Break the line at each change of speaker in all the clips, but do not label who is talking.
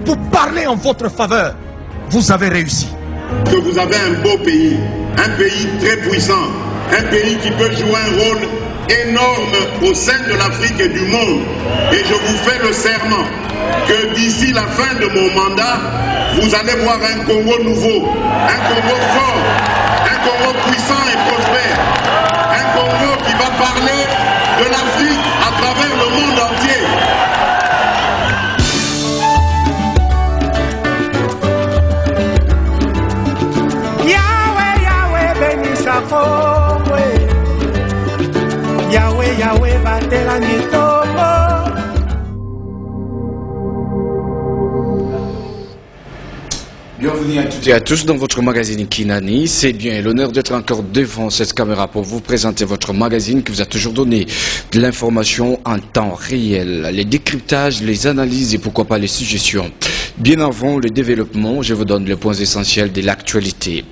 pour parler en votre faveur. Vous avez réussi.
Que vous avez un beau pays, un pays très puissant, un pays qui peut jouer un rôle énorme au sein de l'Afrique et du monde. Et je vous fais le serment que d'ici la fin de mon mandat, vous allez voir un Congo nouveau, un Congo fort, un Congo puissant et prospère, un Congo qui va parler de l'Afrique à travers le monde entier.
Yahweh, Yahweh, bénis sa Congo. Yahweh, Yahweh, batela Nitombo.
Bienvenue à toutes et à tous dans votre magazine Kinani. C'est bien l'honneur d'être encore devant cette caméra pour vous présenter votre magazine qui vous a toujours donné de l'information en temps réel, les décryptages, les analyses et pourquoi pas les suggestions. Bien avant le développement, je vous donne les points essentiels de l'actualité.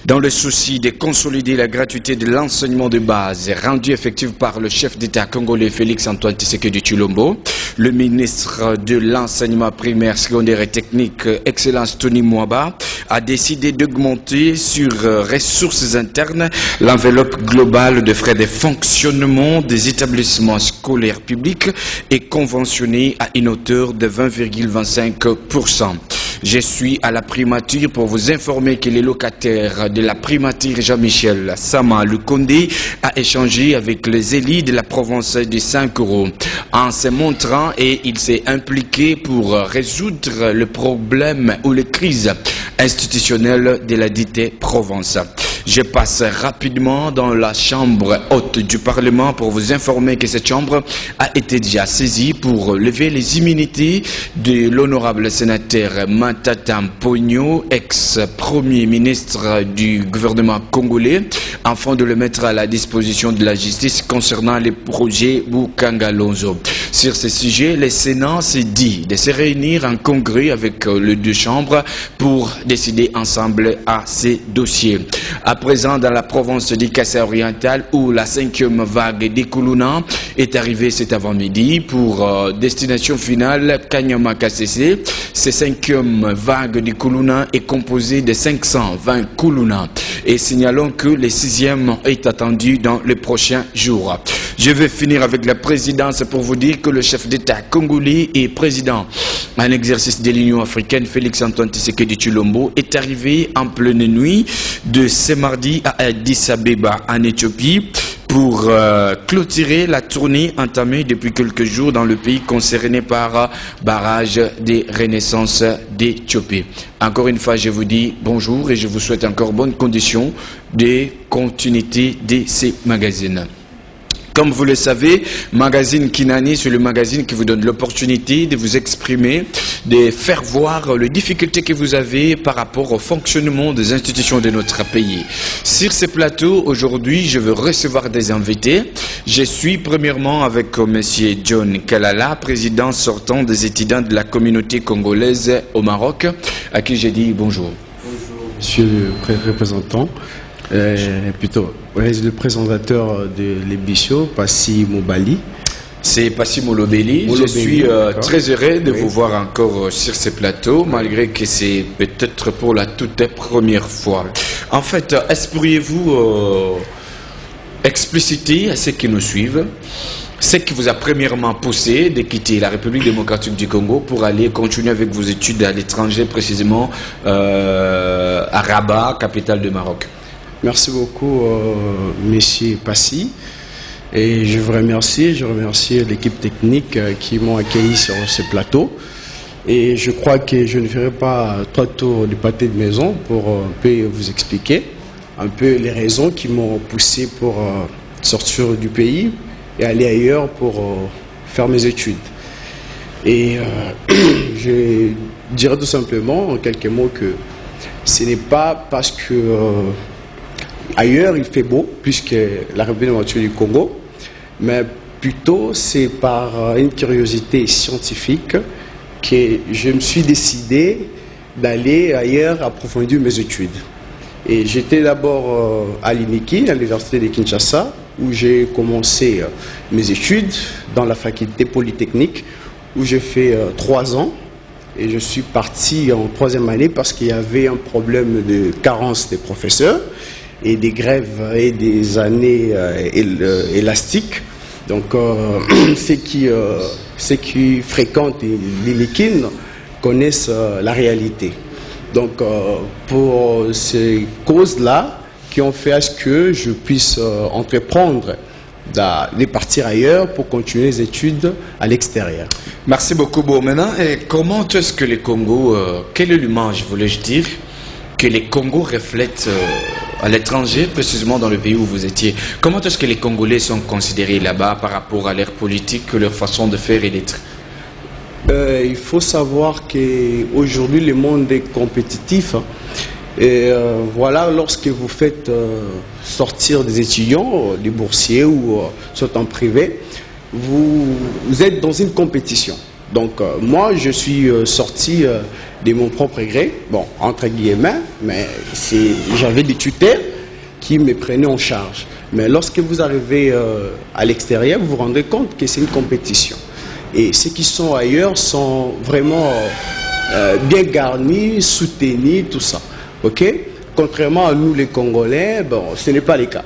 Dans le souci de consolider la gratuité de l'enseignement de base rendu effectif par le chef d'État congolais Félix-Antoine Tshisekedi Tshilombo, le ministre de l'enseignement primaire, secondaire et technique, Excellence Tony Mwaba, a décidé d'augmenter sur ressources internes l'enveloppe globale de frais de fonctionnement des établissements scolaires publics et conventionnés à une hauteur de 20,25%. Je suis à la primature pour vous informer que les locataires de la primature Jean-Michel Sama Lukonde a échangé avec les élites de la province de Sankoro en se montrant et il s'est impliqué pour résoudre le problème ou les crises institutionnelles de la dite province. Je passe rapidement dans la chambre haute du Parlement pour vous informer que cette chambre a été déjà saisie pour lever les immunités de l'honorable sénateur Matata Mpogno, ex-premier ministre du gouvernement congolais, afin de le mettre à la disposition de la justice concernant les projets Bukangalonzo. Sur ce sujet, le Sénat s'est dit de se réunir en congrès avec les deux chambres pour décider ensemble à ces dossiers. À présent, dans la province du Kassai oriental, où la 5e vague des Kuluna est arrivée cet avant-midi pour destination finale Kanyama Kassese. Cette 5e vague des Kuluna est composée de 520 Kuluna. Et signalons que le 6e est attendu dans les prochains jours. Je vais finir avec la présidence pour vous dire que le chef d'État congolais et président en exercice de l'Union africaine, Félix-Antoine Tshisekedi Tshilombo, est arrivé en pleine nuit de ce mardi à Addis Abeba en Éthiopie pour clôturer la tournée entamée depuis quelques jours dans le pays concerné par barrage des renaissances d'Éthiopie. Encore une fois, je vous dis bonjour et je vous souhaite encore bonnes conditions de continuité de ces magazines. Comme vous le savez, Magazine Kinani, c'est le magazine qui vous donne l'opportunité de vous exprimer, de faire voir les difficultés que vous avez par rapport au fonctionnement des institutions de notre pays. Sur ce plateau, aujourd'hui, je veux recevoir des invités. Je suis premièrement avec M. John Kalala, président sortant des étudiants de la communauté congolaise au Maroc, à qui j'ai dit bonjour.
Bonjour, monsieur le représentant. Plutôt le présentateur de l'émission, Passi Mobali.
C'est Passi Molobeli. Je suis très heureux de vous voir encore sur ce plateau, malgré que c'est peut-être pour la toute première fois. En fait, pourriez-vous expliciter à ceux qui nous suivent ce qui vous a premièrement poussé de quitter la République démocratique du Congo pour aller continuer avec vos études à l'étranger, précisément à Rabat, capitale du Maroc?
Merci beaucoup, monsieur Passi. Et je vous remercie, l'équipe technique qui m'ont accueilli sur ce plateau. Et je crois que je ne ferai pas trois tours du pâté de maison pour un peu vous expliquer un peu les raisons qui m'ont poussé pour sortir du pays et aller ailleurs pour faire mes études. Et je dirais tout simplement en quelques mots que ce n'est pas parce que ailleurs il fait beau, puisque la République démocratique du Congo, mais plutôt c'est par une curiosité scientifique que je me suis décidé d'aller ailleurs approfondir mes études. Et j'étais d'abord à l'INIKI, à l'université de Kinshasa, où j'ai commencé mes études dans la faculté polytechnique, où j'ai fait 3 ans. et je suis parti en 3e année parce qu'il y avait un problème de carence des professeurs et des grèves et des années élastiques. Donc ceux qui fréquentent l'IMIKIN connaissent la réalité. Donc pour ces causes-là qui ont fait à ce que je puisse entreprendre de partir ailleurs pour continuer les études à l'extérieur.
Merci beaucoup. Bon, maintenant, comment est-ce que les Congos, quelle est l'image, voulais-je dire, que les Congos reflètent à l'étranger, précisément dans le pays où vous étiez? Comment est-ce que les Congolais sont considérés là-bas par rapport à leur politique, leur façon de faire et d'être?
Il faut savoir qu'aujourd'hui, le monde est compétitif. Et voilà, lorsque vous faites sortir des étudiants, des boursiers ou soit en privé, vous êtes dans une compétition. Donc moi, je suis sorti de mon propre gré, bon, entre guillemets, mais j'avais des tuteurs qui me prenaient en charge. Mais lorsque vous arrivez à l'extérieur, vous vous rendez compte que c'est une compétition. Et ceux qui sont ailleurs sont vraiment bien garnis, soutenus, tout ça. Ok? Contrairement à nous les Congolais, bon, ce n'est pas le cas.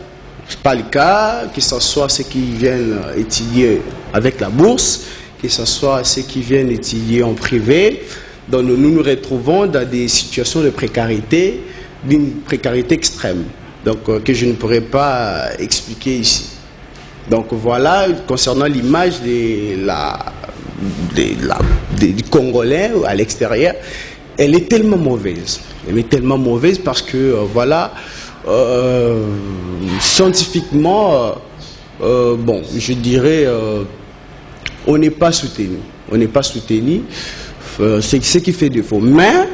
Ce n'est pas le cas, que ce soit ceux qui viennent étudier avec la bourse, que ce soit ceux qui viennent étudier en privé. Donc nous nous retrouvons dans des situations de précarité, d'une précarité extrême, donc que je ne pourrais pas expliquer ici. Donc voilà, concernant l'image du Congolais à l'extérieur, elle est tellement mauvaise. Elle est tellement mauvaise parce que, voilà, scientifiquement, bon, je dirais, on n'est pas soutenu. On n'est pas soutenu. C'est ce qui fait défaut. Mais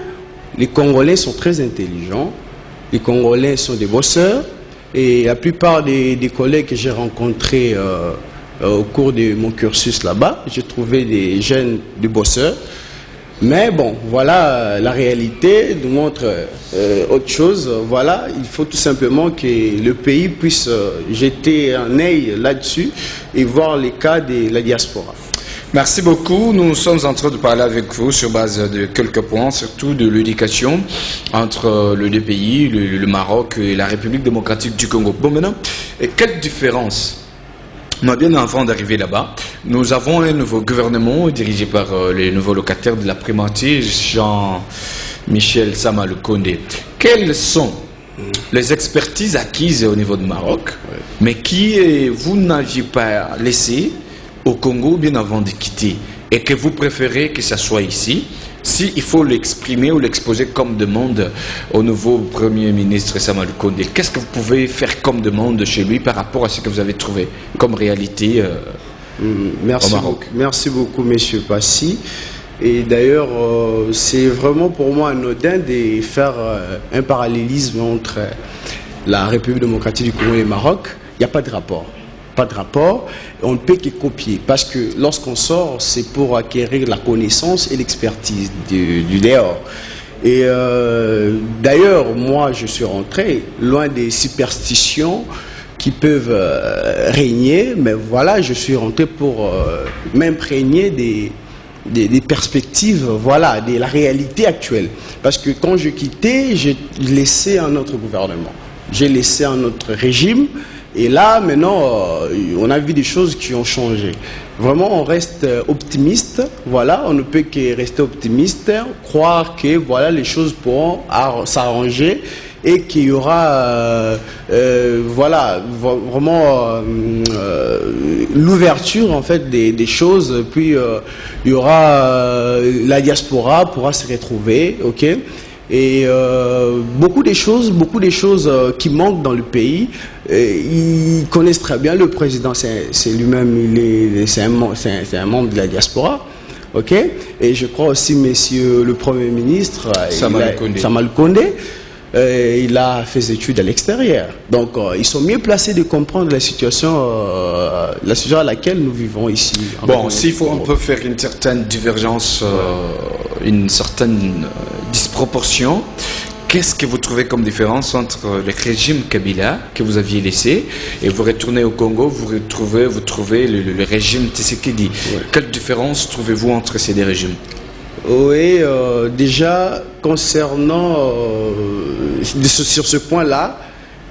les Congolais sont très intelligents. Les Congolais sont des bosseurs. Et la plupart des collègues que j'ai rencontrés au cours de mon cursus là-bas, j'ai trouvé des jeunes, des bosseurs. Mais bon, voilà, la réalité nous montre autre chose. Voilà, il faut tout simplement que le pays puisse jeter un œil là-dessus et voir les cas de la diaspora.
Merci beaucoup. Nous sommes en train de parler avec vous sur base de quelques points, surtout de l'éducation entre les deux pays, le Maroc et la République démocratique du Congo. Bon, maintenant, quelle différence? Moi, bien avant d'arriver là-bas, nous avons un nouveau gouvernement dirigé par les nouveaux locataires de la primature, Jean-Michel Sama Lukonde. Quelles sont les expertises acquises au niveau du Maroc, mais qui vous n'aviez pas laissé au Congo bien avant de quitter, et que vous préférez que ça soit ici, si il faut l'exprimer ou l'exposer comme demande au nouveau Premier ministre Sama Lukonde? Qu'est-ce que vous pouvez faire comme demande chez lui par rapport à ce que vous avez trouvé comme réalité au Maroc?
Merci beaucoup, Monsieur Passy. Et d'ailleurs, c'est vraiment pour moi anodin de faire un parallélisme entre la République démocratique du Congo et le Maroc. Il n'y a pas de rapport. Pas de rapport, on ne peut que copier parce que lorsqu'on sort, c'est pour acquérir la connaissance et l'expertise du dehors. Et d'ailleurs, moi, je suis rentré loin des superstitions qui peuvent régner, mais voilà, je suis rentré pour m'imprégner des perspectives, voilà, de la réalité actuelle. Parce que quand je quittais, j'ai laissé un autre gouvernement, j'ai laissé un autre régime. Et là, maintenant, on a vu des choses qui ont changé. Vraiment, on reste optimiste. Voilà, on ne peut que rester optimiste, croire que voilà, les choses pourront s'arranger et qu'il y aura voilà, vraiment l'ouverture en fait des choses. Puis il y aura la diaspora pourra se retrouver, ok. Et beaucoup des choses qui manquent dans le pays, ils connaissent très bien. Le président, c'est lui-même, c'est un membre de la diaspora, ok. Et je crois aussi, Monsieur le Premier ministre, Sama Lukonde, il a fait des études à l'extérieur. Donc, ils sont mieux placés de comprendre la situation à laquelle nous vivons ici.
Bon, s'il faut, on peut faire une certaine divergence, une certaine disproportion. Qu'est-ce que vous trouvez comme différence entre le régime Kabila que vous aviez laissé et vous retournez au Congo, vous trouvez le régime Tshisekedi? Ouais. Quelle différence trouvez-vous entre ces deux régimes?
Oui, déjà, concernant sur ce point-là,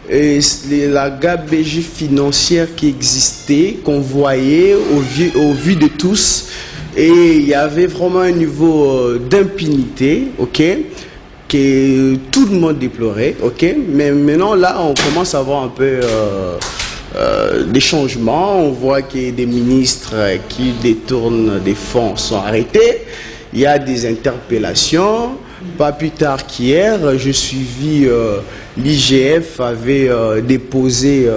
la gabegie financière qui existait, qu'on voyait au vu de tous, et il y avait vraiment un niveau d'impunité, ok, que tout le monde déplorait, ok, mais maintenant là, on commence à voir un peu des changements. On voit que des ministres qui détournent des fonds sont arrêtés. Il y a des interpellations. Pas plus tard qu'hier, je suivis l'IGF avait déposé,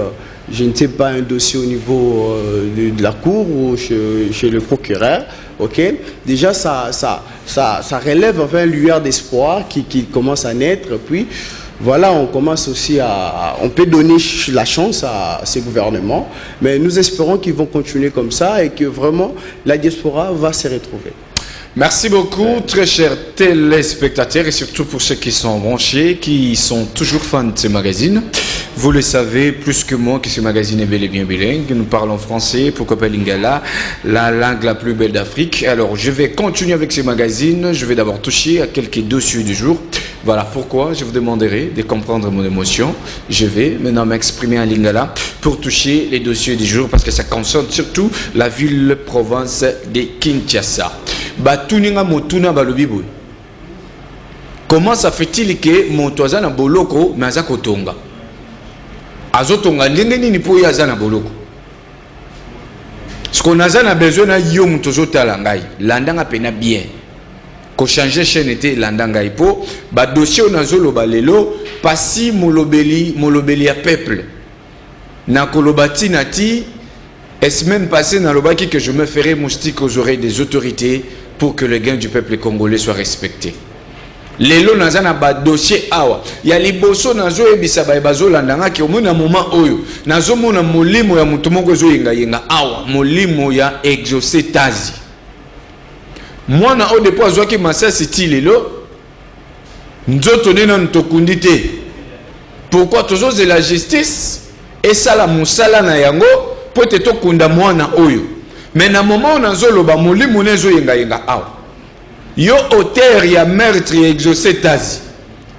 je ne sais pas, un dossier au niveau de la cour ou chez le procureur. Ok, déjà ça relève enfin une lueur d'espoir qui commence à naître. Puis voilà, on commence aussi on peut donner la chance à ces gouvernements, mais nous espérons qu'ils vont continuer comme ça et que vraiment la diaspora va se retrouver.
Merci beaucoup, très chers téléspectateurs, et surtout pour ceux qui sont branchés, qui sont toujours fans de ce magazine. Vous le savez plus que moi que ce magazine est bel et bien bilingue. Nous parlons français, pourquoi pas lingala, la langue la plus belle d'Afrique. Alors, je vais continuer avec ce magazine. Je vais d'abord toucher à quelques dossiers du jour. Voilà pourquoi je vous demanderai de comprendre mon émotion. Je vais maintenant m'exprimer en lingala pour toucher les dossiers du jour, parce que ça concerne surtout la ville-province de Kinshasa. Batuninga motuna balobibu. Comment ça fait-il que mon toisa na boloko naza kotonga? Azotonga ndenge nini po yaza na boloko? Ce qu'on a besoin na yo mutozo tala ngai, landanga pena bien. Ko changer chaîne était landanga ipo, ba dossier onazo loba lelo, pasi molobeli ya peuple. Na kolobati nati, est-ce même passé dans le baki que je me ferai moustique aux oreilles des autorités pour que le gain du peuple congolais soit respecté. Lelo nazana ba dossier awa ya liboso nazo ebisa ba bazo landanga ki omona moment oyo nazo mona molimo ya mutu moko zo yenga awa molimo ya exocetazi mwana o depo azwaki masasi ti lelo nzoto nena ntokundi te. Pourquoi toujours c'est la justice et ça la musala na yango po te tokunda mwana oyo. Mais na moment nazoloba molimo nezo yenga awa yo auteur ya meurtre exocetazi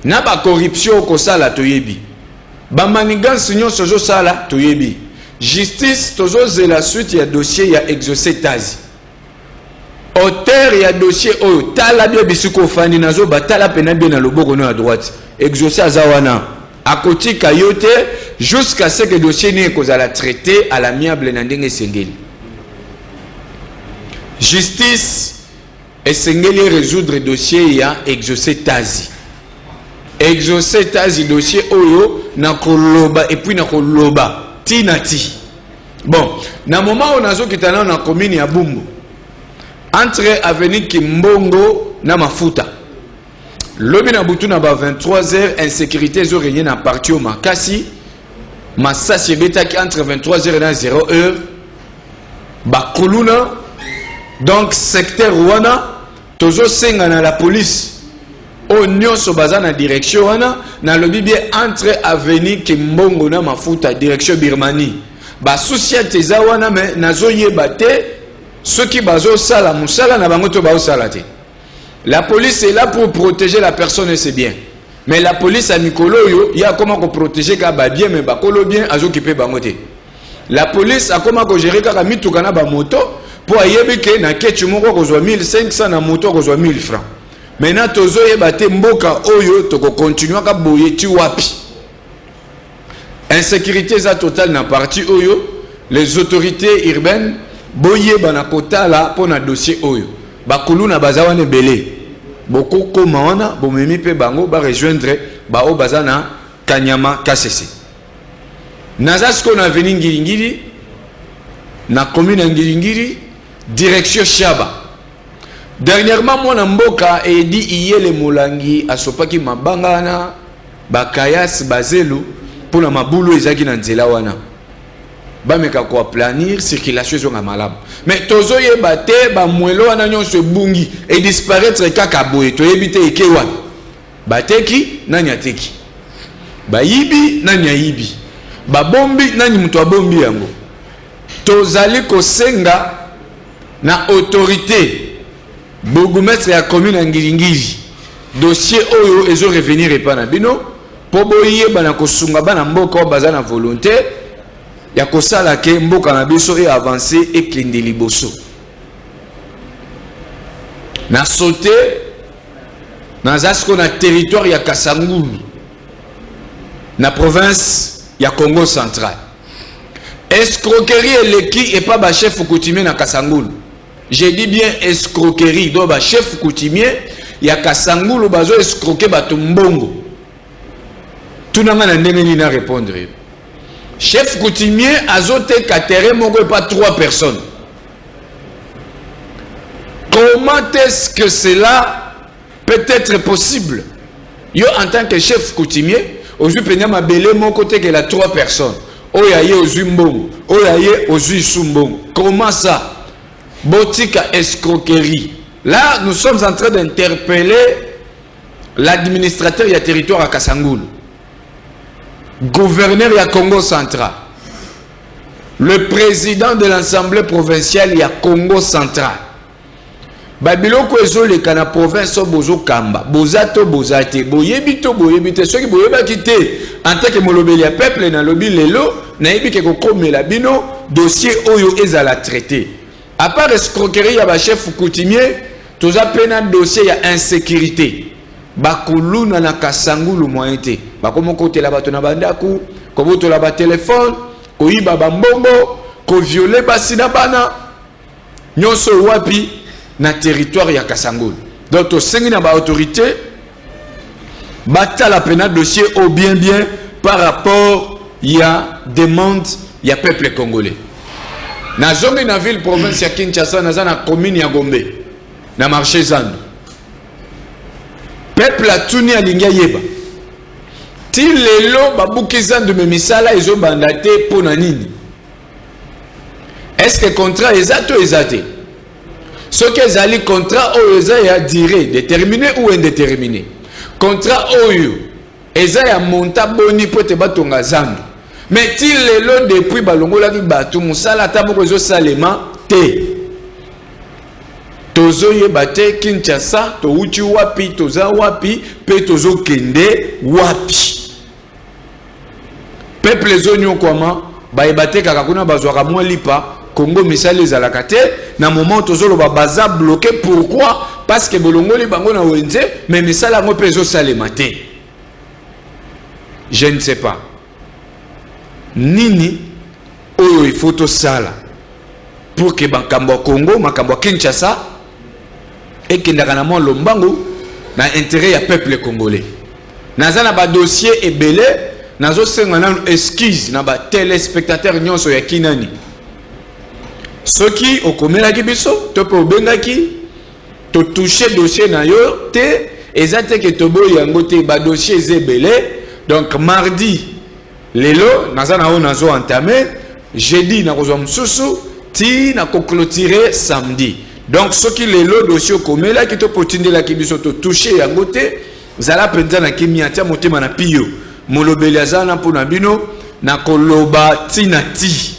na ba corruption ko sala toyebi ba manigance nyonso zo sala toyebi justice tozo zela suite ya dossier ya exocetazi auteur ya dossier oyo tala bien bisiko fani nazo batala pena bien na loboko no à droite exaucer azawana akotika yote jusqu'à ce que dossier ne kozala traité à l'amiable na ndenge sengeli. Justice esengeli résoudre dossier ya exocetazi. Exocetazi dossier oyo na koloba et puis na koloba tinati. Bon, na moment on azo kitana na commune ya Bumbu. Entre avenue Kimbongo na Mafuta. Lobi na butu na ba 23h insécurité zo régner na parti au Makasi. Masasi betaki entre 23h et 0h. Ba Kuluna. Donc secteur wana tozo senga na la police o nyonso baza na direction wana na lobi bien entre avenue Kimbongo na Mafuta direction Birmanie ba société za wana mais nazo yeba te ceux qui bazo sala musala na bango to ba sala te. La police est là pour protéger la personne et c'est bien, mais la police a mikolo yo ya comment ko protéger ka ba bien mais ba kolo bien azo kipe bango te. La police a comment ko gérer ka mituka na ba moto pour ayebike na ketu moko kozwa 1500 na moto kozwa 1000 francs. Maintenant tozo yebate mboka oyo toko continuer ka boye ti wapi. Insécurité za totale na parti oyo, les autorités urbaines boye bana kotala pour na dossier oyo. Bakulu na bazawane belé. Boko koma wana bomemi pe bango ba rejoindre ba o bazana Kanyama KCC. Nazasko na veni Ngilingiri na commune Ngilingiri direction Shaba. Dernièrement mon mboka e di iyele molangi asopaki mabangana bakayas bazelu pour la mabulu ezaki na nzela wana. Bameka ko planir circulation zonga malamu. Mais tozo yebate ba mwelo wana nyonso bungi et disparaître kaka boye to yebite ekewa. Bateki nani ateki. Ba yibi nani ayibi. Ba bombi nani mutu abombi yango. Tozali ko senga na autorité bourgmestre ya commune ya Ngilingili dossier oyo ezo revenir epa na bino po boyeba na kosunga bana mboka o baza na volonté ya kosala ke mboka na biso e avancer e kende liboso na sauté na zasko na territoire ya Kasangulu na province ya Congo central. Escroquerie eleki et pas ba chef coutumier na Kasangulu. Je dis bien escroquerie do ba chef coutumier ya Kasangulu bazo escroquer bato mbongo. Tout n'a pas ndenge na répondre. Chef coutumier azote katere moko et pas 3 personnes. Comment est-ce que cela peut être possible? Yo en tant que chef coutumier, aujourd'hui penya mabele mon côté que la 3 personnes. Oyaye ozumbongo, oyaye ozuisumbongo. Comment ça? Botika escroquerie. Là, nous sommes en train d'interpeller l'administrateur du territoire à Kasangulu, gouverneur du Congo central, le président de l'Assemblée provinciale du Congo central. Babiloko ezoleka na province bozo kamba bozato bozate boyebito boyebite soki boyeba kite en tant que molobeli ya peuple na lobi lelo na yebike ko komela bino dossier oyo ezala traité. À part escroquerie ya ba chef coutumier, toza pena dossier ya insécurité. Bakuluna na Kasangulu moyente. Bakomo kote la bato na bandaku, ko boto la ba téléphone, ko yiba bambongo, ko violer basina bana. Nyonso wapi na territoire ya Kasangulu. Donc to sengi na ba autorité bata la pena dossier au bien par rapport ya demande ya peuple congolais. Na zongi na ville province ya Kinshasa na na commune ya Gombe na marché Zandu. Peuple a tuni alingia yeba. Ti lelo babuki Zandu me misala ezo bandate pona nini? Est-ce que contrat exacto exacté? Ce que zali contrat oyo ya durée déterminé ou indéterminé. Contrat oyo eza ya monta boni pote batonga Zandu. Mais ti lelo depuis balongola ki batu musala ta moko zo salema te. Tozo yebate Kinshasa to uchi wapi toza wapi pe tozo kende wapi. Peuple zonyo koma ba yebate kaka kuna bazwaka mwa lipa Congo misali ezalaka te na moment tozolo ba baza bloqué. Pourquoi? Parce que bolongoli bango na wenze mais misala ngo pezo salema te. Je ne sais pas. Nini oyo il faut to sala pour que bakambo Congo makambo Kinshasa et que ndakana mo lombango na intérêt ya peuple congolais. Nazana ba dossier ebele nazo senga na excuse na ba téléspectateurs nyonso ya kinani. Soki okomela ki biso to pe obengaki to toucher dossier na yo te ezate ke tobo yango te ba dossier ezebele. Donc mardi lelo nazana o nazo entamé, jeudi na kozwa msusu ti na ko clôturer samedi. Donc soki lelo dossier okomela ki to potindela ki biso to toucher yango te zala penza na kimiatia motema na piyo molobeli azana mpona bino na koloba tina ti.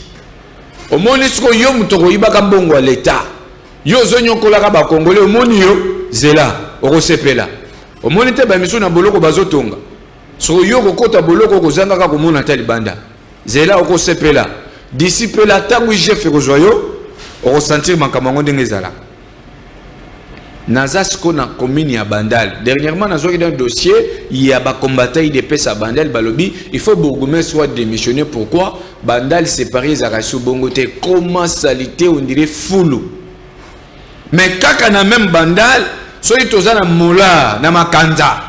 Omoni siko yo mutoko yibaka mbongo ya l'État. Yo zonyokolaka ba Congolais omoni yo zela okosepela. Omoni te ba miso na boloko bazotonga. So yo kokota boloko kozanga ka komona ta libanda. Zela okosepela. D'ici peu la tangu chef kozwa yo okosentir makamango ndenge ezala. Nazasko na commune ya Bandal. Dernièrement nazoki dans dossier il y a ba combattant IDPS à Bandal balobi, il faut bourgmestre soit démissionner. Pourquoi? Bandal séparé Zarasu Bongote. Comment salité on dirait foulou. Mais kaka na même Bandal, soki toza na mola na makanda.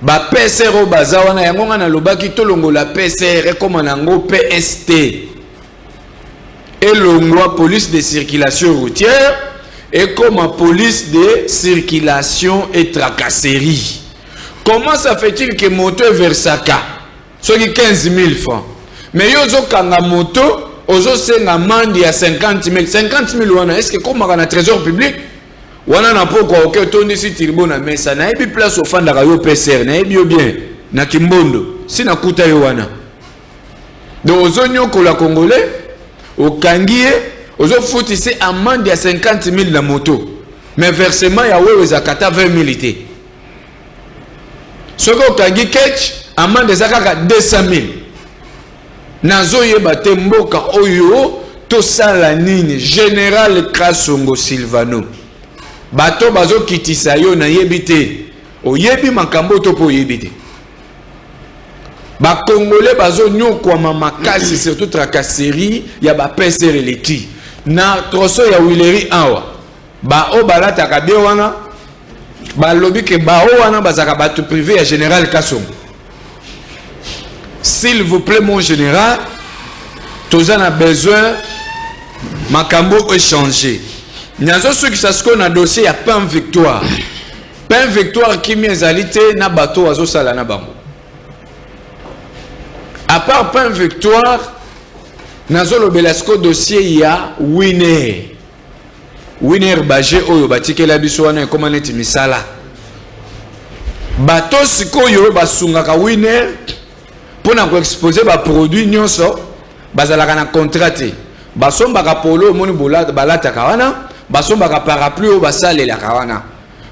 Ba PCR baza wana yango na lobaki tolongo la PCR comme nango PST. Et longwa police de circulation routière et comme police de circulation et tracasserie. Comment ça fait-il que moto versaka soki 15 000 francs? Mais yozo kanga moto ozo senga mandi ya 50 000. 50 000 wana est-ce que comme na trésor public wana na poko oke tondi si tirbo na mesa na ebi place ofanda ka yo PCR na ebi yo bien na kimbondo si na kuta yo wana. Donc ozo nyoko la congolais okangie ozo foutise amende ya 50 000 na moto. mais versement ya wewe zakata 20 000 te. Soko kangi ketch amende zakaka 200 000. Nazo yeba te mboka oyo to sala nini Général Kasongo Silvano. Bato bazo kitisa yo na yebite. Oyebi makambo to po yebite. Ba Congolais bazo nyokwa makasi surtout tracasserie ya ba pesere leki. Na troso ya wileri awa. Ba o balata ka bien wana. Ba lobi ke ba o wana bazaka bato privé ya Général Kasongo. S'il vous plaît mon général, tous en a besoin makambo échanger. Nyazo ceux qui s'asco na dossier ya pain victoire. Pain victoire qui miezalité na bateau azo sala na bango. À part pain victoire, nazo lo belasco dossier ya winner. Winner Bagé oyo batike la biso wana comme neti misala. Bateau sikoyo basungaka winner pour na ko exposer ba produit nyonso bazalaka na contraté. Basombaka polo moni balata kawana, basombaka parapluie o basale la kawana.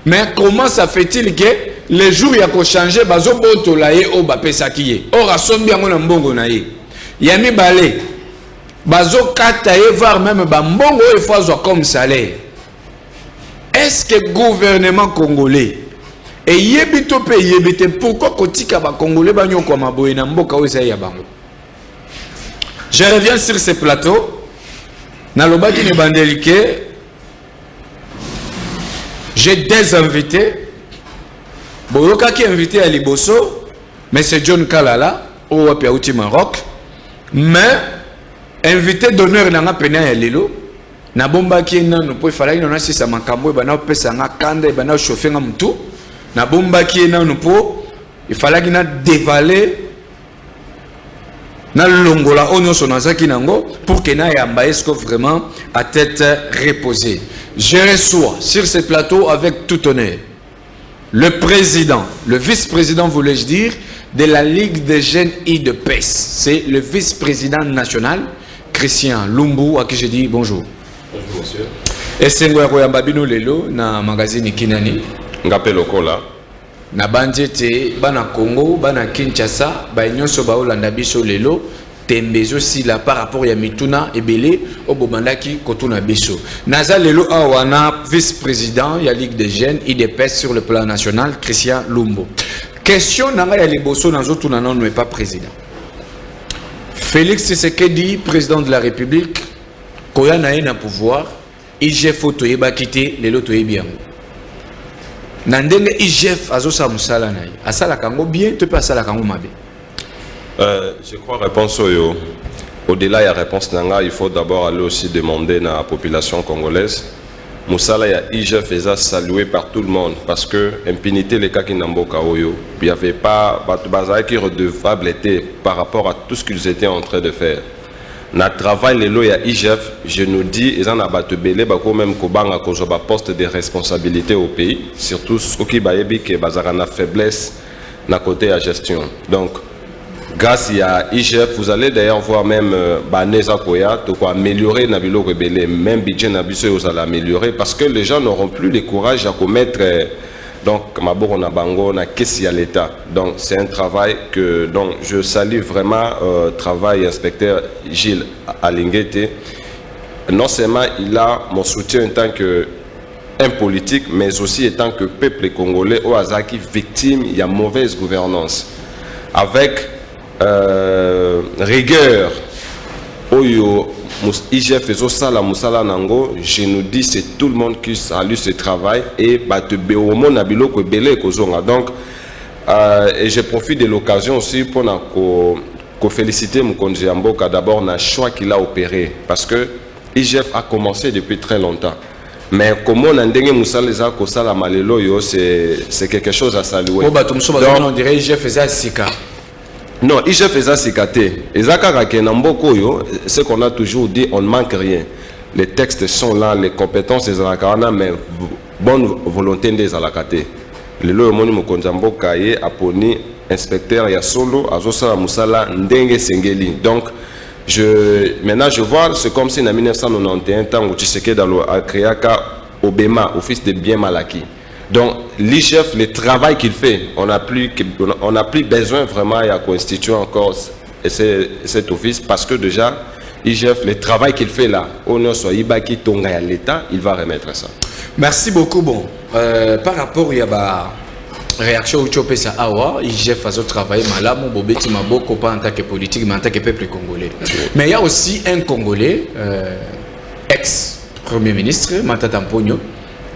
Mais comment ça fait-il que les jours ya ko changer bazo boto la ye o bapesaki ye. Or asombi yango na mbongo na ye. Ya mibale bazo kata ye voir même ba mbongo e fois comme salaire. Est-ce que le gouvernement congolais et yebito pe yebite pourquoi kotika ba congolais ba nyoko maboye na mboka o ya bango? Je reviens sur ce plateau. Nalobaki ne bandelike. J'ai des invités. Boyoka qui est invité à Liboso, mais c'est John Kalala, au Wapiauti Maroc. Mais invité d'honneur dans la peine à Lilo. Na bomba qui est nan, nous pouvons faire une annonce à Makambo, et bana pesa nga kanda, et bana chauffer nga mtu. Na bomba qui est nan, nous pouvons, il fallait qu'il na dévaler. Na longola onyo sonazaki nango pour que na yamba esco vraiment à tête reposée. Je reçois sur ce plateau avec tout honneur le président, le vice-président voulais-je dire, de la Ligue des jeunes IDPES. C'est le vice-président national, Christian Lumbu, à qui je dis bonjour.
Bonjour monsieur.
Et c'est Ngoyamba Bino Lelo, na magazine Kinani.
Ngapé Lokola.
Na bandete bana Congo bana Kinshasa ba nyonso ba olanda biso lelo tembezo si la par rapport ya mituna ebele obomandaki kotuna biso naza lelo awana vice-président ya Ligue des jeunes IDPES sur le plan national Christian Lumbu. Question nanga ya liboso nazo tuna non n'est pas président. Félix Tshisekedi président de la République koya na na pouvoir IGF photo yeba kité lelo to yebiango. Nandenge IGF azosa musala na ye asala kango bien te pas asala kango mabe.
Je crois réponse au-delà de la réponse nanga, il faut d'abord aller aussi demander à la population congolaise. Musala ya IGF est salué par tout le monde parce que impunité les cas qui n'amboka oyo, il n'y avait pas bazar qui redevable était par rapport à tout ce qu'ils étaient en train de faire. Na travail les lois ya IGF, je nous dis ils en abattu belé bako même ko banga ko joba poste de responsabilité au pays, surtout ce qui bayebi que bazara na faiblesse na côté à gestion. Donc grâce à IGF, vous allez d'ailleurs voir même Baneza Koya, de quoi améliorer Nabilo Rebelle, même budget Nabiso vous allez améliorer parce que les gens n'auront plus le courage à commettre donc Maboro Nabango na Kessi à l'État. Donc c'est un travail que donc je salue vraiment travail inspecteur Gilles Alingete. Non seulement il a mon soutien en tant que un politique, mais aussi en tant que peuple congolais au hasard qui victime il y a mauvaise gouvernance. Avec rigueur Oyo IGF et Osala Musala Nango, je nous dis c'est tout le monde qui salue ce travail et donc et je profite de l'occasion aussi pour féliciter Moukonzi Amboka d'abord dans le choix qu'il a opéré parce que IGF a commencé depuis très longtemps. Mais comment on a dit que c'est quelque chose à saluer.
Donc, on dirait IGF faisait Sika.
Non, IGF faisait Sikate. Et ce qu'on a toujours dit, on ne manque rien. Les textes sont là, les compétences des Alakana, mais bonne volonté des Alakate. Le lot de Mokonjambo Kaye, Aponi, inspecteur Yasolo, Azosa Moussala, Ndenge Sengeli. Donc, maintenant je vois, c'est comme si en 1991, tant où Tshisekedi a créé Obema, Office des biens mal acquis. Donc, l'IGF, le travail qu'il fait, on n'a plus besoin vraiment à constituer encore cet office parce que déjà, l'IGF, le travail qu'il fait là, au nom soit Ibaki Tonga à l'État, il va remettre ça.
Merci beaucoup. Bon, par rapport à la réaction au Tchopesa Awa, IGF a travaillé malade, Bobeti Maboko, pas en tant que politique, mais en tant que peuple congolais. Mais il y a aussi un Congolais, ex-premier ministre, Matata Mpogno,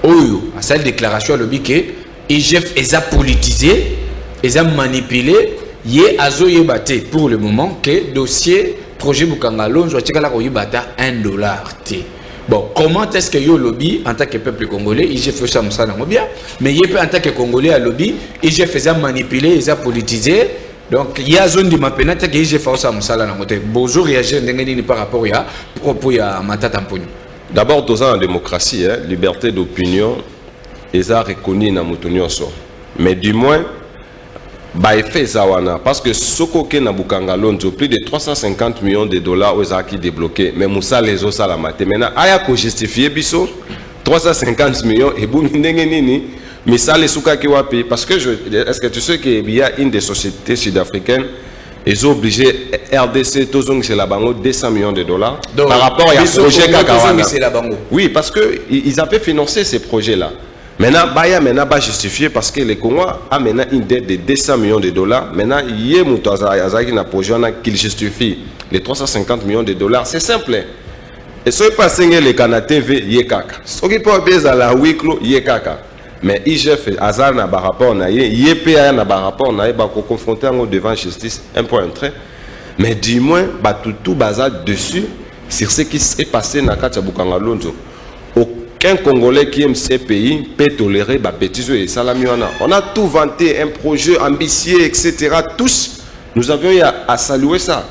Oyo, à cette déclaration, à l'objet que IGF est politisé, est manipulé, il est azoyébate pour le moment que dossier projet Bukangalo, je tiens à $1. Bon, comment est-ce que yo lobby en tant que peuple congolais, IGF fait ça bien, mais il peut en tant que Congolais à lobby, IGF faisait manipuler, ils ont politisé. Donc il y a zone de ma pénate que IGF fait ça dans côté. Bonjour réagir par rapport à propos à Matata Mpogno.
D'abord, dans la démocratie, liberté d'opinion, ils ont reconnu dans Moutonioso. Mais du moins, parce que ce qu'on a Bukangalonzo, plus de 350 millions de dollars aux acquis débloqués. Mais Moussa les os à la maté. Maintenant, il y justifier 350 millions et boum, mais ça les souka qui wapi. Parce que est-ce que tu sais qu'il y a une des sociétés sud-africaines, ils ont obligé RDC, Tozong, c'est la bango, 200 millions de dollars. Donc, par rapport à un projet Kakawana. Oui, parce qu'ils avaient financé ces projets-là. Maintenant, Baya va justifier parce que les Congolais a maintenant une dette de 200 millions de dollars. Maintenant, il y a un projet qui justifie les 350 millions de dollars. C'est simple. Et ce n'est pas les Canadiens TV, il y a kaka. Ce qui peut être à la Wiklo, il y a kaka. Mais IGF, Azar n'a pas rapport, il y a PA n'a pas rapport, il y a confronté devant la justice, un point un trait. Mais du moins, tout bazar dessus sur ce qui s'est passé dans le Bukangalonzo. Aucun Congolais qui aime ces pays peut tolérer les bêtises et salamiana. On a tout vanté, un projet ambitieux, etc. Tous, nous avions à saluer ça.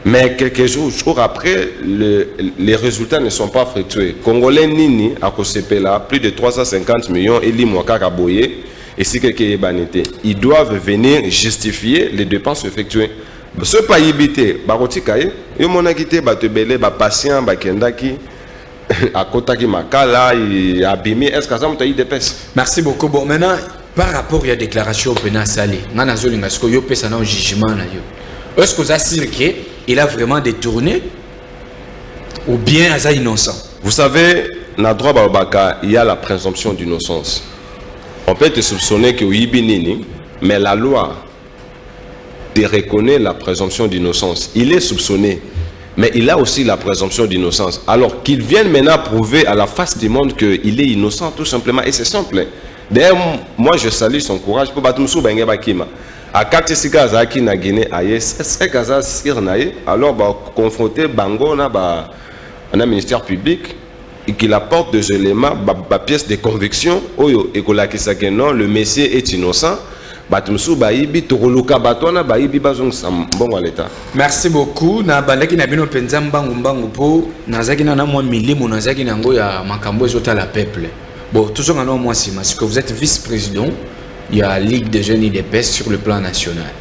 Mais quelques jours après, les résultats ne sont pas fructueux. Congolais Nini, à Kosepela, plus de 350 millions, et Limouaka Kaboye, et si quelqu'un est banité. Ils doivent venir justifier les dépenses effectuées. Ce pays habité, Barotikaye, il y a quitté, Batebele, Patient, Bakendaki. À Kotaki Makala, Abimi, est-ce que ça m'a eu des pèses?
Merci beaucoup. Bon, maintenant, par rapport à la déclaration Pena Salé, est-ce que vous assurez qu'il a vraiment détourné ou bien il est innocent?
Vous savez, dans le droit Babaka, il y a la présomption d'innocence. On peut te soupçonner que Ibinini, mais la loi te reconnaît la présomption d'innocence. Il est soupçonné. Mais il a aussi la présomption d'innocence. Alors qu'il vienne maintenant prouver à la face du monde qu'il est innocent, tout simplement. Et c'est simple. D'ailleurs, moi je salue son courage pour battre Moussou Bengue Bakima. À Katisika Zaki na Guinée, c'est Kaza Sirnaye, alors confronter Bango na un ministère public et qu'il apporte des éléments, pièces de conviction, et que non, le Messie est innocent.
Merci beaucoup. Na bandaki na bino penza mbangu po nazaki na mwa milimo nazaki nango ya makambo ezota la peuple. Bon, toujours en moi si parce que vous êtes vice-président, il y a la Ligue des jeunes IDPS sur le plan national.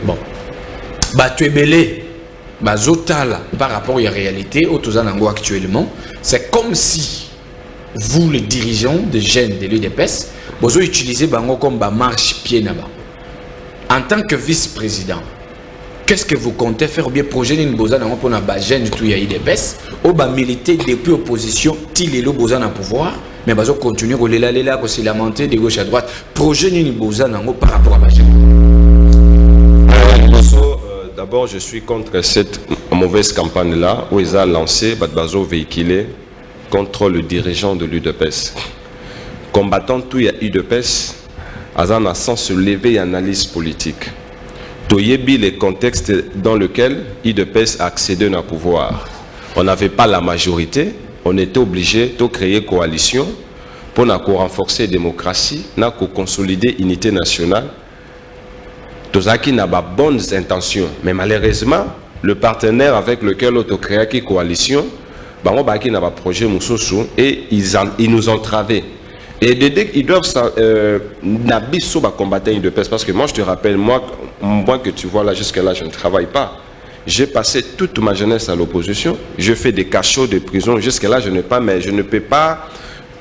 Bon. Batuebele bazotala par rapport à la réalité au tozanango actuellement, c'est comme si vous les dirigeants des jeunes de l'IDPS vous utilisez bango comme marche pied là-bas. En tant que vice-président, qu'est-ce que vous comptez faire ou bien projet d'une bozana pour na jeune tout ya IDPS ou ba militer depuis opposition til le bozana pouvoir mais bazo continuer au lela ko se lamenter de gauche à droite projet d'une bozana par rapport à ba jeune.
D'abord, je suis contre cette mauvaise campagne là où ils ont lancé bazo véhiculé contre le dirigeant de l'UDPS. Combattant tout ya UDPS, Azana sans se lever et analyse politique. Toyebi le contexte dans lequel UDPS a accédé au pouvoir. On n'avait pas la majorité, on était obligé de créer coalition pour renforcer la démocratie, pour consolider l'unité nationale. Tozaki n'a pas bonnes intentions, mais malheureusement, le partenaire avec lequel on a créé une coalition, n'a pas projet Moussoussou et ils nous ont través. Et ils doivent combattre une de peste parce que moi je te rappelle, moi que tu vois là jusqu'à là je ne travaille pas. J'ai passé toute ma jeunesse à l'opposition, je fais des cachots de prison, jusqu'à là je ne peux pas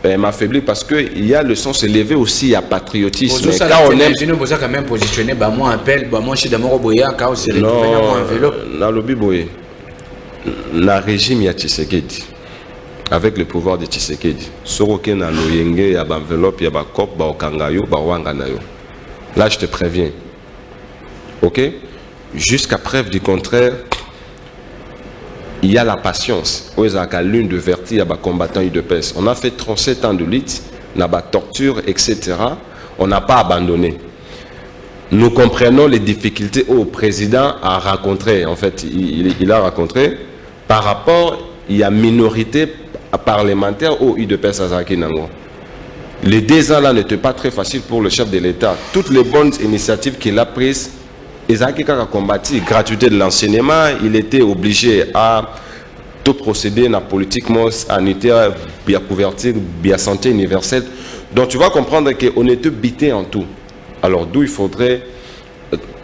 m'affaiblir parce qu'il y a le sens élevé aussi à patriotisme.
Quand on aime, vous avez quand même positionné, moi appel, moi je suis d'abord boya, quand on s'est retrouvé dans mon enveloppe.
Dans le Biboye, le régime ya Tshisekedi, avec le pouvoir de Tshisekedi, soroke na loyenge ya enveloppe ya ba cop ba okangayo ba wanganayo. Là je te préviens. OK? Jusqu'à preuve du contraire, il y a la patience. L'une de vertu, il y a des combattants UDPS. On a fait 37 ans de lutte, on a des tortures, etc. On n'a pas abandonné. Nous comprenons les difficultés au président a rencontré. En fait, il a rencontré par rapport, il y a minorité parlementaire au UDPS Azaki Nango. Les 2 ans là n'étaient pas très faciles pour le chef de l'État. Toutes les bonnes initiatives qu'il a prises, Ezaki a combattu gratuité de l'enseignement, il était obligé à tout procéder dans la politique sanitaire, bien couverture, bien santé universelle. Donc tu vas comprendre qu'on était bité en tout. Alors d'où il faudrait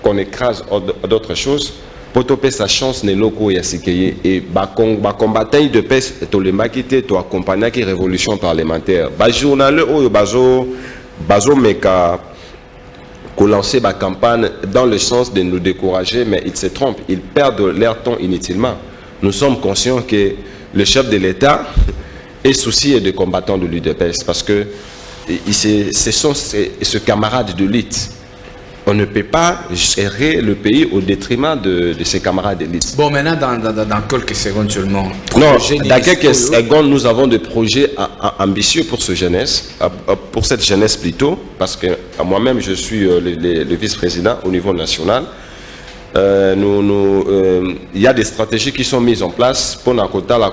qu'on écrase d'autres choses pour topper sa chance ne loko ya sikeye et combattant de paix to le makité to accompagner qui révolution parlementaire. Ba journal oyo bazo meka qu'on lancer la campagne dans le sens de nous décourager, mais ils se trompent, ils perdent leur temps inutilement. Nous sommes conscients que le chef de l'État est soucié des combattants de l'UDPS parce que ce sont ses camarades de lutte. On ne peut pas gérer le pays au détriment de ses camarades de lutte.
Bon, maintenant, dans quelques secondes seulement.
Non, dans quelques secondes, nous avons des projets ambitieux pour cette jeunesse plutôt, parce que moi-même, je suis le vice-président au niveau national. Il y a des stratégies qui sont mises en place pour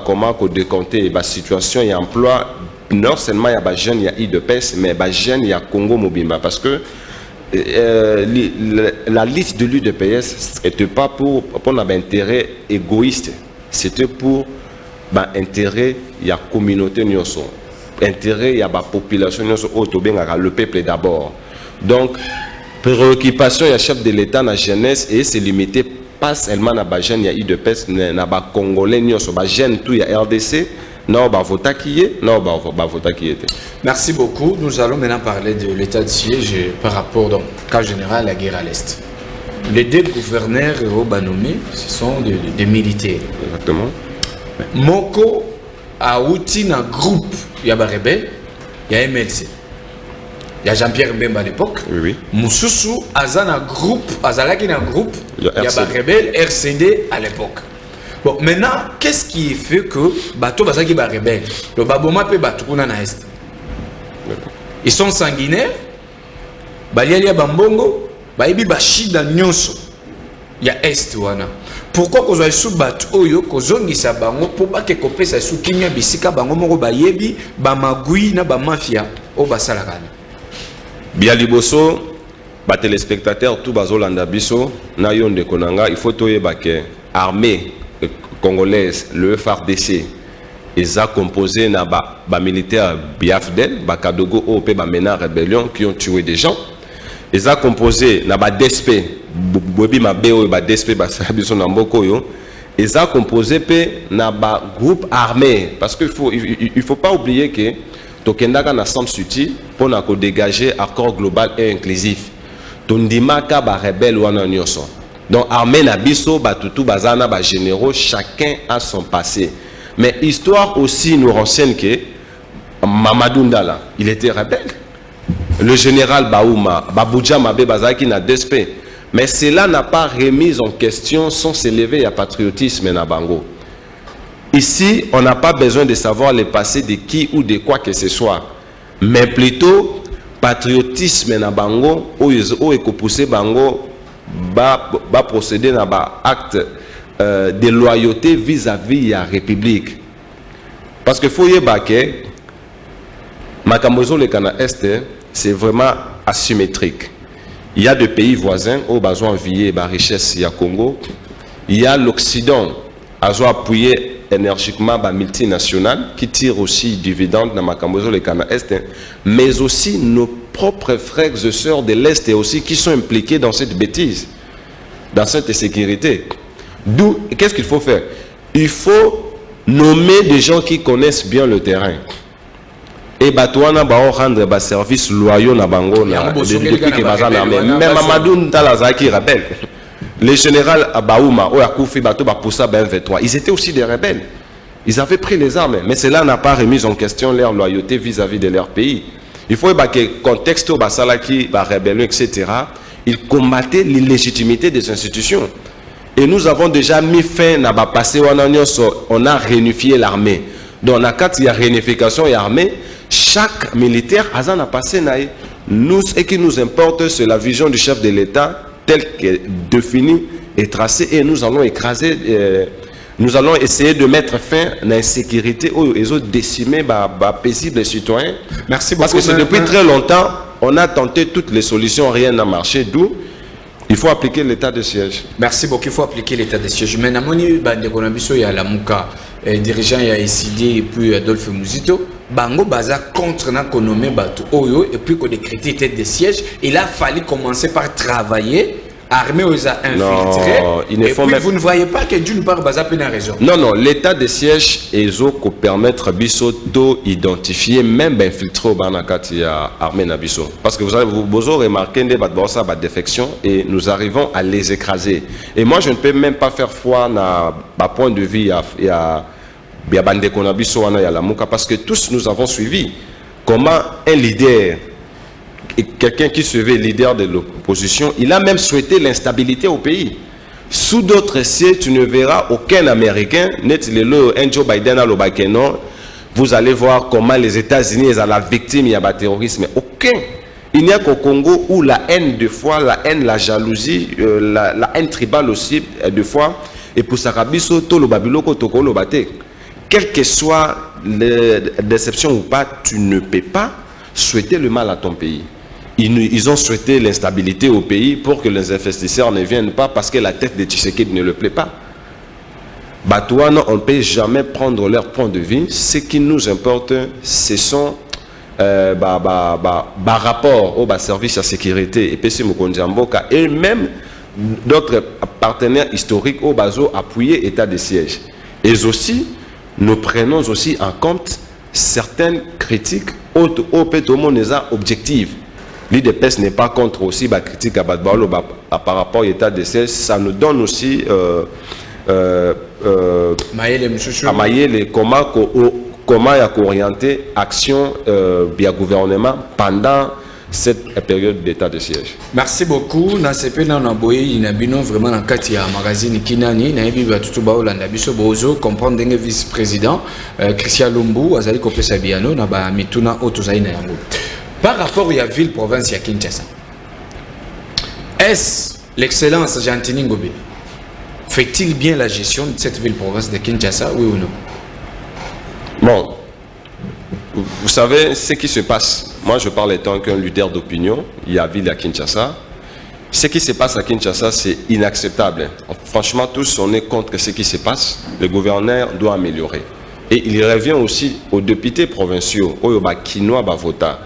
comment décompter la situation et l'emploi. Non seulement il y a des jeunes, il y a IDPS, mais des jeunes, il y a Congo Mobimba, parce que la liste de l'UDPS n'était pas pour un intérêt égoïste, c'était pour intérêt il y a communauté intérêt il y a population le peuple d'abord. Donc préoccupation il y a chef de l'État dans la jeunesse et c'est limité pas seulement à les jeunes il y a UDPS na ba congolais nyonso ba jeunes tout il y a RDC. Non,
merci beaucoup. Nous allons maintenant parler de l'état de siège par rapport au cas général à la guerre à l'Est. Les 2 gouverneurs nommés, ce sont des militaires.
Exactement.
Moko a outil un groupe, il y a des rebelles, il y a MLC. Il y a Jean-Pierre Mbemba à l'époque.
Oui.
Moussoussou a un groupe, il y a des rebelles RCD à l'époque. Bon, maintenant, qu'est-ce qui fait que bateau basaki ba rebelle, le baboma pe batukuna na est. Ils sont sanguinaires. Balialia bambongo, baibi bashida nyonso. Ya est wana. Pourquoi ko zo sou bato oyo ko zongisa bango pour ba ke kopesa sou kinya bisika bango moko bayebi ba magui na ba mafia o basalakana.
Bia liboso ba téléspectateurs tout bazolanda biso na yonde konanga, il faut toyeba ke armée congolaise, le FARDC, ils ont composé na ba militaires Biafdel, ba Kadogo OP, ba Mena Rébellion qui ont tué des gens. Ils ont composé na ba DSP, Bobi Mabeo, ba DSP, ba Sabiso Namboko yo. Ils ont composé na ba groupe armé parce qu'il faut pas oublier que tokendaka na Sam Suti pour na ko dégager accord global et inclusif. Tondimaka ba rebelle wana nyonso. Donc, armée Nabiso, Batutu, Bazana, généraux, chacun a son passé. Mais histoire aussi nous renseigne que Mamadou Ndala, il était rebelle. Le général Baouma, Babouja Mabe Bazaki n'a DSP. Mais cela n'a pas remis en question sans s'élever à patriotisme Nabango. Ici, on n'a pas besoin de savoir le passé de qui ou de quoi que ce soit. Mais plutôt, patriotisme Nabango, où est poussé Bango, va procéder à un acte de loyauté vis-à-vis de la République. Parce que faut y baquer, Makamozo le Kana Est, c'est vraiment asymétrique. Il y a des pays voisins où ils ont envié la richesse du Congo. Il y a l'Occident qui a appuyé énergiquement la multinationale qui tire aussi dividendes dans Makamozo le Kana Est, mais aussi nos propres frères et sœurs de l'Est et aussi qui sont impliqués dans cette bêtise, dans cette sécurité. D'où, qu'est-ce qu'il faut faire? Il faut nommer des gens qui connaissent bien le terrain. et batouana ba rendre ba service loyaux na bango na depuis que bazana même Amadou Ntalazaki rebelle. Les généraux Abaouma ou Akoufi Bato Bapoussa Ben23, ils étaient aussi des rebelles. Ils avaient pris les armes, mais cela n'a pas remis en question leur loyauté vis-à-vis de leur pays. Il faut que le contexte au Basalaki, la rébellion, etc., ils combattaient l'illégitimité des institutions. Et nous avons déjà mis fin à passé, on a réunifié l'armée. Donc, il y a réunification et armée. Chaque militaire a passé. Nous, ce qui nous importe, c'est la vision du chef de l'État telle qu'elle est définie et tracée. Et nous allons écraser, nous allons essayer de mettre fin à l'insécurité et aux décimer paisibles citoyens. Merci beaucoup. Parce que depuis très longtemps, on a tenté toutes les solutions, rien n'a marché. D'où il faut appliquer l'état de siège.
Merci beaucoup, il faut appliquer l'état de siège. Mais Namoni Bandekonabiso, il y a la Mouka, dirigeant, il y a Isidi et puis Adolphe Mouzito. Bango Baza contre l'économie Bato Oyo et puis qu'on décrétait tête de siège. Il a fallu commencer par travailler. Armée aux a infiltrés. Et puis vous ne voyez pas que d'une part Baza peut raison.
Non, non, l'état de siège est au permettre Bisso d'identifier même infiltré au Banakati à armée Nabiso. Parce que vous avez remarqué des défections et nous arrivons à les écraser. Et moi je ne peux même pas faire foi à point de vue parce que tous nous avons suivi comment un leader et quelqu'un qui se veut leader de l'opposition, il a même souhaité l'instabilité au pays. Sous d'autres sièges, tu ne verras aucun Américain, net le Joe Biden à l'Obakeno, vous allez voir comment les États-Unis sont la victime, il y a le terrorisme. Aucun. Il n'y a qu'au Congo où la haine de foi, la haine, la jalousie, la haine tribale aussi, de fois, et pour Sarabiso, tout le Babiloko, Toko, le Baté. Quelle que soit la déception ou pas, tu ne peux pas souhaiter le mal à ton pays. Ils ont souhaité l'instabilité au pays pour que les investisseurs ne viennent pas parce que la tête de Tshisekedi ne le plaît pas. Batouana, on ne peut jamais prendre leur point de vue. Ce qui nous importe, ce sont rapport au service à sécurité et PC Mukondjamboka et même d'autres partenaires historiques au bazo appuyer état de siège. Et aussi, nous prenons aussi en compte certaines critiques au pétomonesa objectives. L'IDPS n'est pas contre aussi la critique à Badbaolo par rapport à l'état de siège. Ça nous donne aussi à mailler comment il y a orienter action via gouvernement pendant cette période d'état de siège.
Merci beaucoup. Dans ce pays, on a vraiment dans le magazine Kinani, on a comprendre le vice-président Christian Lumbu, Azali Kopé Sabiano, Mituna Otozaïna Yango. Par rapport à la ville-province de Kinshasa, est-ce l'excellence Jean-Tini Ngobé fait-il bien la gestion de cette ville-province de Kinshasa, oui ou non?
Bon, vous savez ce qui se passe. Moi, je parle étant qu'un leader d'opinion. Il y a ville à Kinshasa. Ce qui se passe à Kinshasa, c'est inacceptable. Franchement, tous, on est contre ce qui se passe. Le gouverneur doit améliorer. Et il revient aussi aux députés provinciaux, aux Kinois Bavota.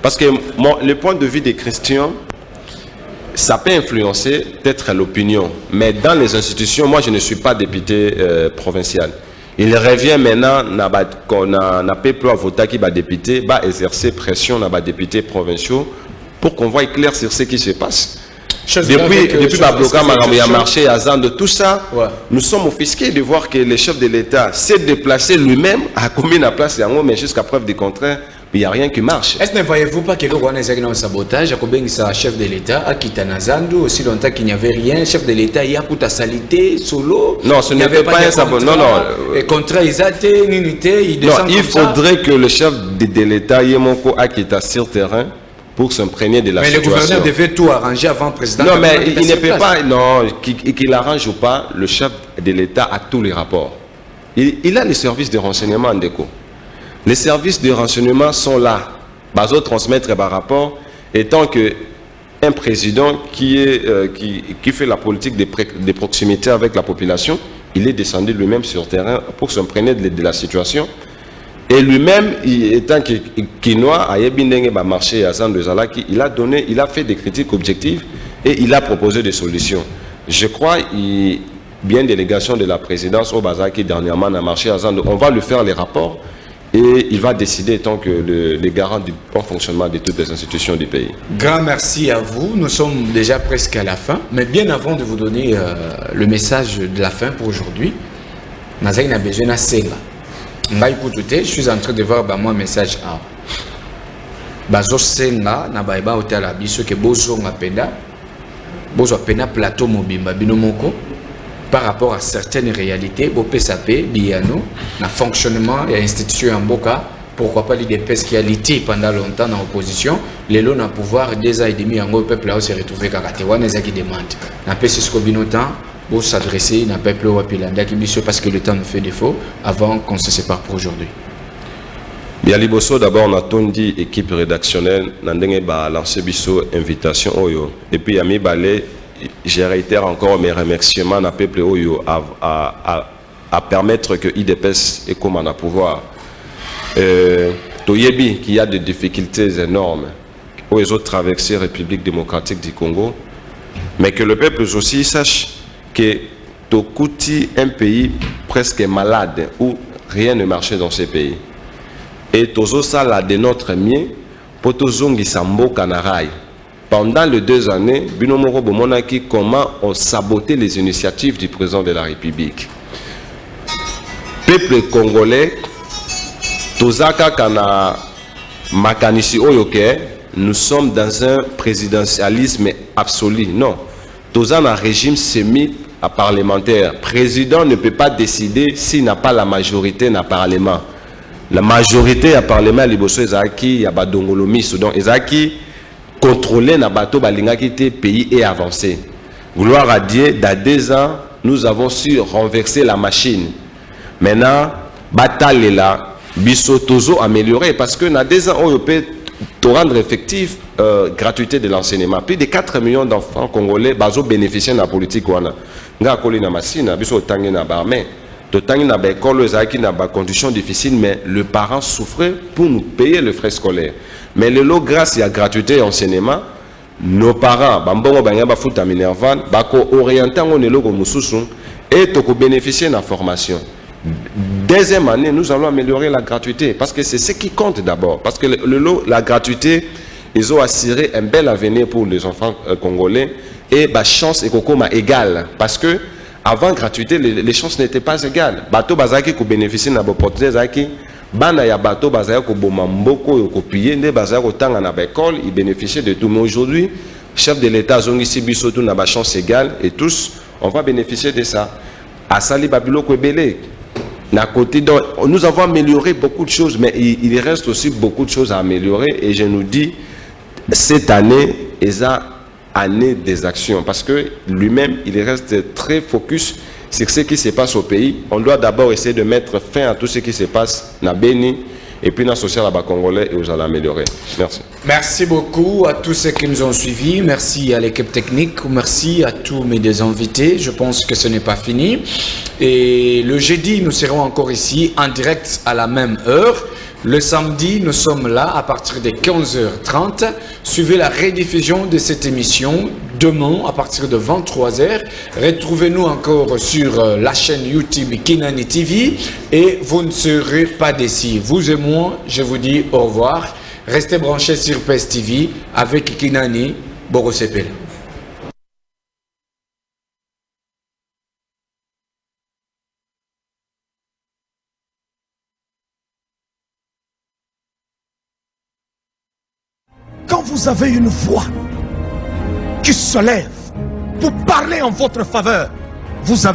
Parce que le point de vue des chrétiens, ça peut influencer peut-être l'opinion. Mais dans les institutions, moi, je ne suis pas député provincial. Il revient maintenant, qu'on n'a pas pu voter qui va député, va exercer pression dans les députés provinciaux pour qu'on voit clair sur ce qui se passe. Depuis il y a marché à Zand, tout ça, ouais. Nous sommes offusqués de voir que le chef de l'État s'est déplacé lui-même à combien de place, mais jusqu'à preuve du contraire, il n'y a rien qui marche.
Est-ce que ne voyez-vous pas que le un sabotage, à chef de l'État, à Kitanazandu, aussi longtemps qu'il n'y avait rien, chef de l'État, il y a toute salité, solo.
Non, ce n'était pas un sabotage. Non, non.
Et contrat, il
faudrait que le chef de l'État, Yemoko, a quitté sur terrain pour s'imprégner de la situation.
Mais le gouverneur devait tout arranger avant le président.
Non, mais il ne peut pas, non, qu'il arrange ou pas, le chef de l'État a tous les rapports. Il a les services de renseignement en déco. Les services de renseignement sont là. Bazo transmettre par rapport, étant qu'un président qui fait la politique de proximité avec la population, il est descendu lui-même sur le terrain pour s'imprégner de la situation. Et lui-même, étant Kinois, à Yebindenge marché à Zandezalaki, il a fait des critiques objectives et il a proposé des solutions. Je crois bien délégation de la présidence au Bazaki dernièrement a marché à Zand, on va lui faire les rapports. et il va décider tant que les garants du bon fonctionnement de toutes les institutions du pays.
Grand merci à vous. Nous sommes déjà presque à la fin, mais bien avant de vous donner le message de la fin pour aujourd'hui, Nazaï n'a besoin de Senga. Je suis en train de voir un message à Bazo Senga, Nabaïba Hotel Abiso, que Bozo Mapenda, Bozo Pena Plateau Mobimba Binomoko, par rapport à certaines réalités, BOPSAP, Biano, le fonctionnement et l'institution en Boka, pourquoi pas l'IDPS qui a lité pendant longtemps dans l'opposition, les lots n'a pouvoir 2 ans et demi en peuple là où s'est retrouvé Karatewa, les qui demandent. N'a pas ce binotan pour s'adresser n'a peuple au Wapilanda qui parce que le temps nous fait défaut avant qu'on se sépare pour aujourd'hui.
Bien Liboso, d'abord on a tondi équipe rédactionnelle, Nandenge ba lancé biso invitation oyo et puis Ami Balé. Je réitère encore mes remerciements à peuple Oyo à permettre que IDPS et comme on a pouvoir. Toyebi qui a des difficultés énormes aux autres traversées République démocratique du Congo, mais que le peuple aussi sache que Tokouti un pays presque malade où rien ne marchait dans ce pays. Et Tozo Sala de notre mieux pour Tozongi Sambo Kanarai. Pendant les 2 années, Binomoro Bomonaki, comment on sabotait les initiatives du président de la République. Peuple congolais, Tozaka Kana Makanisi Oyoke, nous sommes dans un présidentialisme absolu. Non. Tozan un régime semi-parlementaire. Président ne peut pas décider s'il n'a pas la majorité dans le Parlement. La majorité à Parlement, Liboso Ezaki, Yabadongolomi, Soudan, Ezaki, contrôler na bateau balinga qui était pays et avancé. Gloire à Dieu, dans 2 ans, nous avons su renverser la machine. Maintenant, bataille là, bisotozo amélioré parce que dans 2 ans, on peut rendre effectif gratuité de l'enseignement. Plus de 4 millions d'enfants congolais bazo bénéficient de la politique wana. Nga koli na masina, biso tangi na barmé. Totangi na ba école ezaki na ba conditions difficiles mais le parent souffrait pour nous payer les frais scolaires. Mais le lot, grâce à la gratuité et l'enseignement, nos parents, bambongo banyaba futa minervan, bako orientant on elo mususu et toko bénéficier de la formation. 2e année, nous allons améliorer la gratuité parce que c'est ce qui compte d'abord. Parce que le lot, la gratuité, ils ont assuré un bel avenir pour les enfants congolais et la chance est égale. Parce que avant gratuité, les chances n'étaient pas égales. Bateau bazaki ko bénéficier de l'opportunité zaki. Bana ya bateau bazaya ko bomamboko yo ko piller ne bazaya ko tanga na école, ils bénéficient de tout. Mais aujourd'hui, chef de l'État zongi sibiso tout na ba chance égale et tous on va bénéficier de ça. Asali babilo ko belé. Na côté donc nous avons amélioré beaucoup de choses mais il reste aussi beaucoup de choses à améliorer et je nous dis cette année est année des actions parce que lui-même il reste très focus sur ce qui se passe au pays. On doit d'abord essayer de mettre fin à tout ce qui se passe dans Béni et puis dans le social congolais et vous allez améliorer. Merci.
Merci beaucoup à tous ceux qui nous ont suivis. Merci à l'équipe technique. Merci à tous mes 2 invités. Je pense que ce n'est pas fini. Et le jeudi, nous serons encore ici en direct à la même heure. Le samedi, nous sommes là à partir de 15h30. Suivez la rediffusion de cette émission demain à partir de 23h. Retrouvez-nous encore sur la chaîne YouTube Kinani TV et vous ne serez pas déçus. Vous et moi, je vous dis au revoir. Restez branchés sur PES TV avec Kinani Borosepel.
Quand vous avez une voix qui se lève pour parler en votre faveur, vous avez